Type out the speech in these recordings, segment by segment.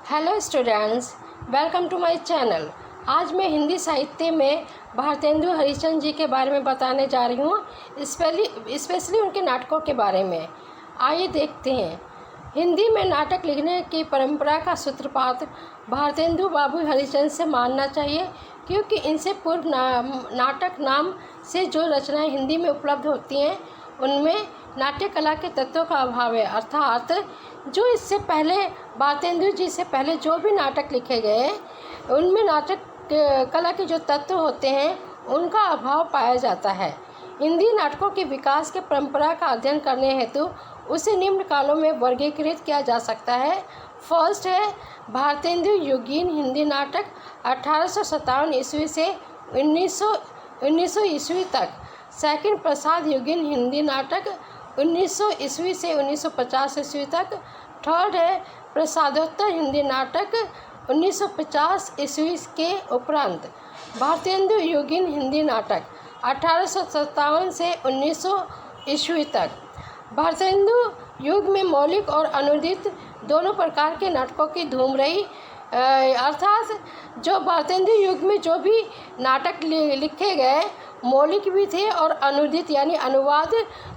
Hello students, welcome to my channel. आज मैं हिंदी साहित्य में भारतेंदु हरिश्चंद्र जी के बारे में बताने जा रही हूँ, स्पेशली उनके नाटकों के बारे में। आइए देखते हैं। हिंदी में नाटक लिखने की परंपरा का सूत्रपात भारतेंदु बाबू हरिश्चंद्र से मानना चाहिए, क्योंकि इनसे पूर्व नाटक नाम से जो रचनाएं हिंदी में उपलब्ध होती हैं उनमें नाट्य कला के तत्वों का अभाव है। अर्थात जो इससे पहले भारतेंदु जी से पहले जो भी नाटक लिखे गए उनमें नाटक कला के जो तत्व होते हैं उनका अभाव पाया जाता है। हिंदी नाटकों के विकास के परंपरा का अध्ययन करने हेतु उसे निम्न कालों में वर्गीकृत किया जा सकता है। फर्स्ट है भारतेंदु युगीन हिंदी नाटक 1857 ईस्वी से 1900 ईस्वी तक। सेकंड प्रसाद युगीन हिंदी नाटक 1900 ईस्वी से 1950 ईस्वी तक। थर्ड है प्रसादोत्तर हिंदी नाटक 1950 ईस्वी के उपरांत। भारतेंदु युगीन हिंदी नाटक 1857 से 1900 ईस्वी तक। भारतेंदु युग में मौलिक और अनुदित दोनों प्रकार के नाटकों की धूम रही। अर्थात जो भारतेंदु युग में जो भी नाटक लिखे गए मौलिक भी थे और अनुदित यानी अनुवाद,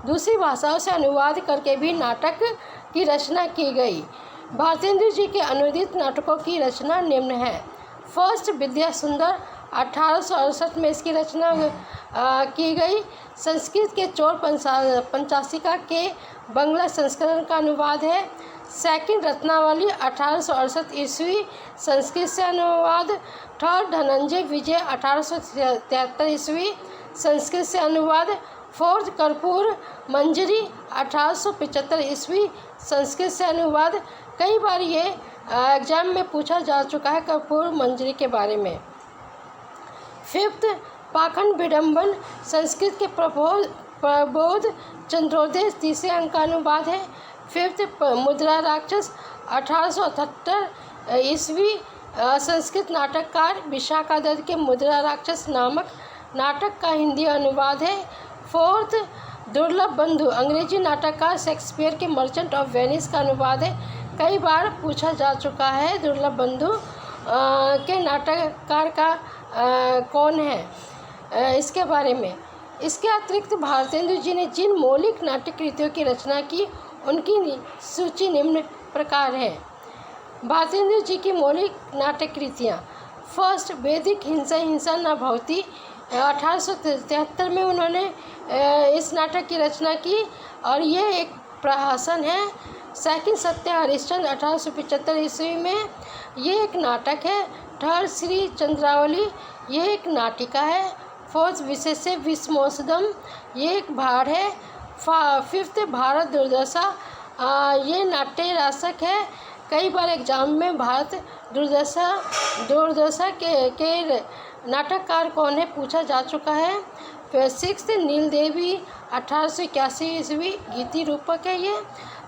दूसरी भाषाओं से अनुवाद करके भी नाटक की रचना की गई। भारतेंदु जी के अनुदित नाटकों की रचना निम्न है। फर्स्ट विद्या सुंदर 1868 में इसकी रचना की गई। संस्कृत के चोर पंचाशिका के बंगला संस्करण का अनुवाद है। सेकंड रत्नावली 1868 ईस्वी संस्कृत से अनुवाद। थर्ड धनंजय विजय 1873 ईस्वी संस्कृत से अनुवाद। फोर्थ कर्पूर मंजरी 1875 ईस्वी संस्कृत से अनुवाद। कई बार ये एग्जाम में पूछा जा चुका है कर्पूर मंजरी के बारे में। फिफ्थ पाखंड विडम्बन संस्कृत के प्रबोध चंद्रोदय तीसरे अंक का अनुवाद है। फिफ्थ मुद्रा राक्षस 1878 ईस्वी संस्कृत नाटककार विशाखा दत्त के मुद्रा राक्षस नामक नाटक का हिंदी अनुवाद है। फोर्थ दुर्लभ बंधु अंग्रेजी नाटककार शेक्सपियर के मर्चेंट ऑफ वेनिस का अनुवाद है। कई बार पूछा जा चुका है दुर्लभ बंधु के नाटककार का कौन है, इसके बारे में। इसके अतिरिक्त भारतेंदु जी ने जिन मौलिक नाट्य कृतियों की रचना की उनकी सूची निम्न प्रकार है। भारतेंदु जी की मौलिक नाट्य कृतियाँ। फर्स्ट वैदिक हिंसा न भवति 1873 में उन्होंने इस नाटक की रचना की और यह एक प्रहसन है। सेकंड सत्य हरिश्चंद्र 1875 ईस्वी में ये एक नाटक है। थर्ड श्री चंद्रावली ये एक नाटिका है। फोर्थ विशेष विस्मोसदम ये एक भाड़ है। फिफ्थ भारत दुर्दशा ये नाट्य रासक है। कई बार एग्जाम में भारत दुर्दशा के नाटककार कौन है पूछा जा चुका है। फिर सिक्स्थ नील देवी 1881 ईस्वी गीति रूपक है ये।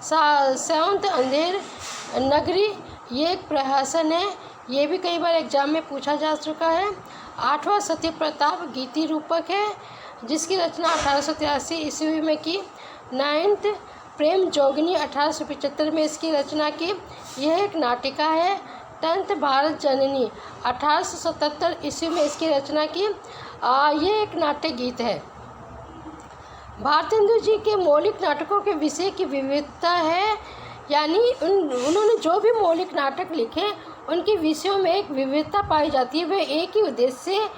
सेवंथ अंधेर नगरी ये एक प्रहसन है, ये भी कई बार एग्जाम में पूछा जा चुका है। आठवां सत्य प्रताप गीति रूपक है जिसकी रचना 1883 ईस्वी में की। नाइन्थ प्रेम जोगिनी 1875 में इसकी रचना की, यह एक नाटिका है। टेंथ भारत जननी 1877 ईस्वी में इसकी रचना की, यह एक नाट्य गीत है। भारतेंदु जी के मौलिक नाटकों के विषय की विविधता है, यानी उन्होंने जो भी मौलिक नाटक लिखे उनके विषयों में एक विविधता पाई जाती है। वे एक ही उद्देश्य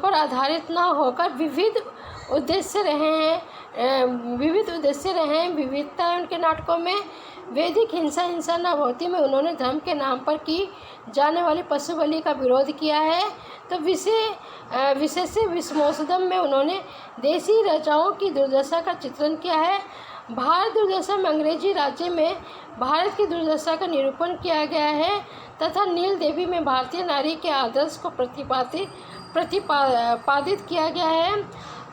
पर आधारित ना होकर विविध उद्देश्य रहे हैं। विविधता है उनके नाटकों में। वैदिक हिंसा न भवति में उन्होंने धर्म के नाम पर की जाने वाली पशु बलि का विरोध किया है। तो विशेष विस्मोसदम में उन्होंने देसी राजाओं की दुर्दशा का चित्रण किया है। भारत दुर्दशा में अंग्रेजी राज्य में भारत की दुर्दशा का निरूपण किया गया है तथा नील देवी में भारतीय नारी के आदर्श को प्रतिपादित किया गया है।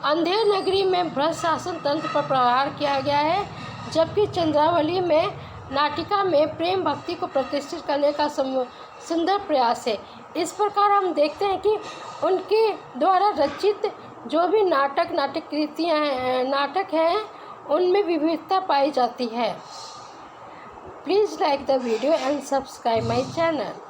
अंधेर नगरी में भ्रष्ट शासन तंत्र पर प्रहार किया गया है, जबकि चंद्रावली में नाटिका में प्रेम भक्ति को प्रतिष्ठित करने का सुंदर प्रयास है। इस प्रकार हम देखते हैं कि उनके द्वारा रचित जो भी नाटक कृतियाँ नाटक हैं उनमें विविधता पाई जाती है। Please like the video and subscribe my channel.